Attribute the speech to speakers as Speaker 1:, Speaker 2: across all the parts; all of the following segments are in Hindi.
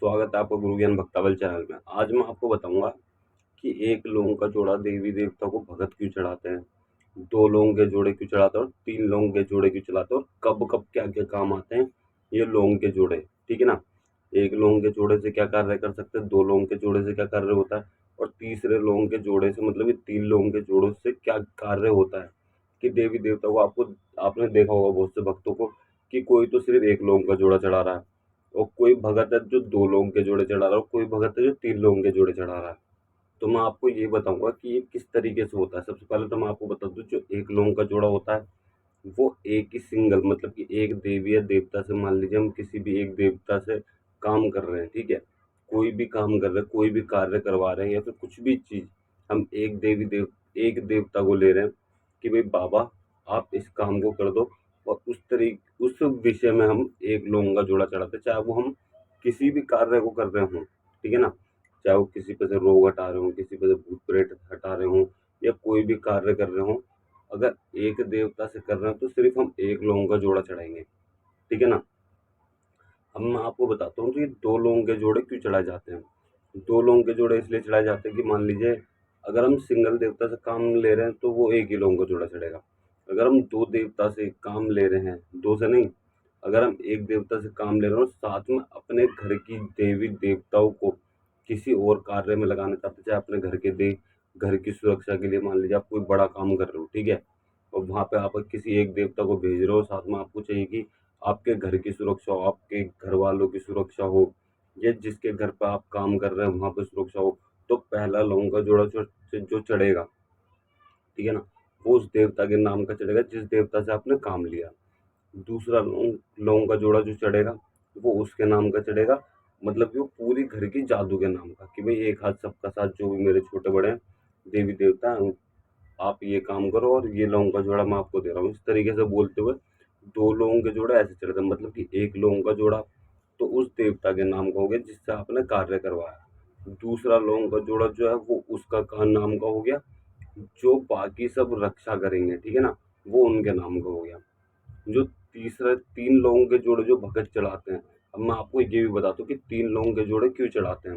Speaker 1: स्वागत है आपका गुरु ज्ञान भक्तावल चैनल में। आज मैं आपको बताऊंगा कि एक लौंग का जोड़ा देवी देवता को भगत क्यों चढ़ाते हैं, दो लौंग के जोड़े क्यों चढ़ाते हैं और तीन लौंग के जोड़े क्यों चढ़ाते हैं और कब कब क्या क्या काम आते हैं ये लौंग के जोड़े। ठीक है ना। एक लौंग के जोड़े से क्या कार्य कर सकते हैं, दो लौंग के जोड़े से क्या कार्य होता है और तीसरे लौंग के जोड़े से मतलब ये तीन लौंग के जोड़ों से क्या कार्य होता है। कि देवी देवता को आपने देखा होगा बहुत से भक्तों को कि कोई तो सिर्फ एक लौंग का जोड़ा चढ़ा रहा है और कोई भगत है जो दो लोगों के जोड़े चढ़ा रहा है और कोई भगत है जो तीन लोगों के जोड़े चढ़ा रहा है। तो मैं आपको ये बताऊंगा कि ये किस तरीके से होता है। सबसे पहले तो मैं आपको बता दूं, जो एक लोगों का जोड़ा होता है वो एक ही सिंगल मतलब कि एक देवी या देवता से, मान लीजिए हम किसी भी एक देवता से काम कर रहे हैं, ठीक है, कोई भी काम कर रहे हैं, कोई भी कार्य करवा रहे हैं या फिर कुछ भी चीज, हम एक देवता को ले रहे हैं कि भाई बाबा आप इस काम को कर दो, और उस विषय में हम एक लोगों का जोड़ा चढ़ाते हैं, चाहे वो हम किसी भी कार्य को कर रहे हों। ठीक है ना। चाहे वो किसी पे से रोग हटा रहे हों, किसी पे से भूत प्रेत हटा रहे हों या कोई भी कार्य कर रहे हों, अगर एक देवता से कर रहे हैं तो सिर्फ हम एक लोगों का जोड़ा चढ़ाएंगे। ठीक है ना। अब मैं आपको बताता हूँ कि दो लोगों के जोड़े क्यों चढ़ाए जाते हैं। दो लोगों के जोड़े इसलिए चढ़ाए जाते हैं कि मान लीजिए अगर हम सिंगल देवता से काम ले रहे हैं तो वो एक ही लोगों का जोड़ा चढ़ेगा। अगर हम दो देवता से काम ले रहे हैं, दो से नहीं, अगर हम एक देवता से काम ले रहे हैं और साथ में अपने घर की देवी देवताओं को किसी और कार्य में लगाना चाहते हैं, चाहे अपने घर की सुरक्षा के लिए, मान लीजिए आप कोई बड़ा काम कर रहे हो, ठीक है, और वहां पे आप किसी एक देवता को भेज रहे हो, साथ में आपको चाहिए कि आपके घर की सुरक्षा हो, आपके घर वालों की सुरक्षा हो, या जिसके घर पर आप काम कर रहे हैं वहां पर सुरक्षा हो, तो पहला लोगों का जोड़ा जो चढ़ेगा, ठीक है ना, वो उस देवता के नाम का चढ़ेगा जिस देवता से आपने काम लिया। दूसरा लोगों का जोड़ा जो चढ़ेगा वो उसके नाम का चढ़ेगा, मतलब कि वो पूरी घर की जादू के नाम का, कि भाई एक हाथ सबका साथ, जो भी मेरे छोटे बड़े हैं देवी देवता हैं, आप ये काम करो और ये लोगों का जोड़ा मैं आपको दे रहा हूँ, इस तरीके से बोलते हुए दो लोगों के जोड़े ऐसे चढ़ते हैं। मतलब कि एक लोगों का जोड़ा तो उस देवता के नाम का हो गया जिससे आपने कार्य करवाया, दूसरा लोगों का जोड़ा जो है वो उसका नाम का हो गया जो बाकी सब रक्षा करेंगे, ठीक है ना, वो उनके नाम का हो गया। जो तीसरा तीन लोगों के जोड़े जो भगत चढ़ाते हैं, अब मैं आपको ये भी बताता हूँ कि तीन लोगों के जोड़े क्यों चढ़ाते हैं।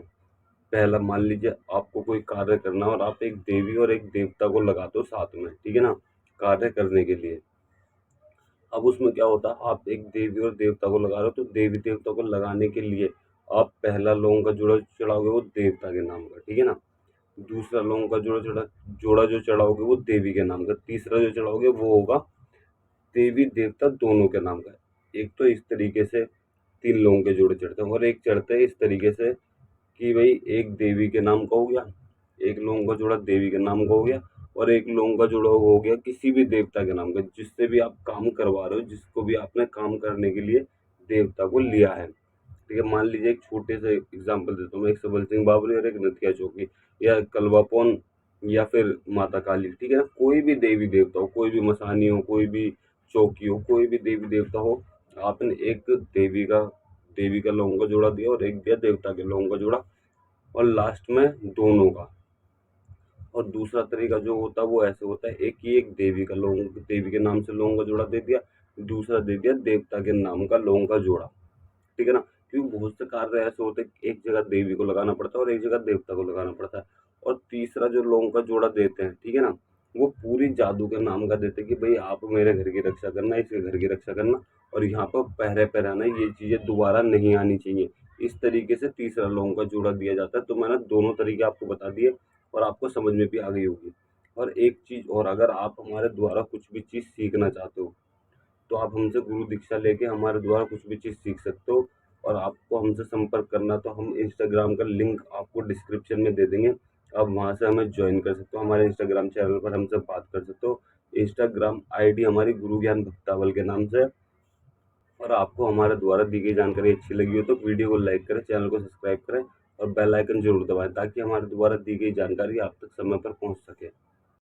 Speaker 1: पहला, मान लीजिए आपको कोई कार्य करना है और आप एक देवी और एक देवता को लगाते हो साथ में, ठीक है ना, कार्य करने के लिए। अब उसमें क्या होता है, आप एक देवी और देवता को लगा रहे हो तो देवी देवता को लगाने के लिए आप पहला लोगों का जोड़ा चढ़ाओगे वो देवता के नाम का, ठीक है ना, दूसरा लोगों का जोड़ा जो चढ़ाओगे वो देवी के नाम का, तीसरा जो चढ़ाओगे वो होगा देवी देवता दोनों के नाम का। एक तो इस तरीके से तीन लोगों के जोड़े चढ़ते हैं और एक चढ़ते हैं इस तरीके से कि भाई एक देवी के नाम का हो गया, एक लोगों का जोड़ा देवी के नाम का हो गया और एक लोगों का जोड़ा हो गया किसी भी देवता के नाम का, जिससे भी आप काम करवा रहे हो, जिसको भी आपने काम करने के लिए देवता को लिया है। ठीक है। मान लीजिए एक छोटे से एग्जाम्पल देता हूँ, एक सबल सिंह बाबरी और एक नथिया चौकी या कलवापौन या फिर माता काली, ठीक है ना, कोई भी देवी देवता हो, कोई भी मसानी हो, कोई भी चौकी हो, कोई भी देवी देवता हो, आपने एक देवी का लोगों का जोड़ा दिया और एक दिया देवता के लोगों का जोड़ा और लास्ट में दोनों का। और दूसरा तरीका जो होता है वो ऐसे होता है, एक देवी के नाम से लोगों का जोड़ा दे दिया, दूसरा दे दिया देवता के नाम का लोगों का जोड़ा। ठीक है ना। क्योंकि बहुत से कार्य ऐसे होते हैं कि एक जगह देवी को लगाना पड़ता है और एक जगह देवता को लगाना पड़ता है। और तीसरा जो लोगों का जोड़ा देते हैं, ठीक है ना, वो पूरी जादू के नाम का देते हैं कि भाई आप मेरे घर की रक्षा करना, इसके घर की रक्षा करना और यहाँ पर पहरे पे रहना, ये चीजें दोबारा नहीं आनी चाहिए। इस तरीके से तीसरा लोगों का जोड़ा दिया जाता है। तो मैंने दोनों तरीके आपको बता दिए और आपको समझ में भी आ गई होगी। और एक चीज और, अगर आप हमारे द्वारा कुछ भी चीज सीखना चाहते हो तो आप हमसे गुरु दीक्षा लेके हमारे द्वारा कुछ भी चीज़ सीख सकते हो। और आपको हमसे संपर्क करना तो हम इंस्टाग्राम का लिंक आपको डिस्क्रिप्शन में दे देंगे, आप वहाँ से हमें ज्वाइन कर सकते हो, हमारे इंस्टाग्राम चैनल पर हमसे बात कर सकते हो। इंस्टाग्राम आईडी हमारी गुरु ज्ञान भक्तावल के नाम से है। और आपको हमारे द्वारा दी गई जानकारी अच्छी लगी हो तो वीडियो को लाइक करें, चैनल को सब्सक्राइब करें और बेल आइकन जरूर दबाएं ताकि हमारे द्वारा दी गई जानकारी आप तक समय पर पहुंच सके।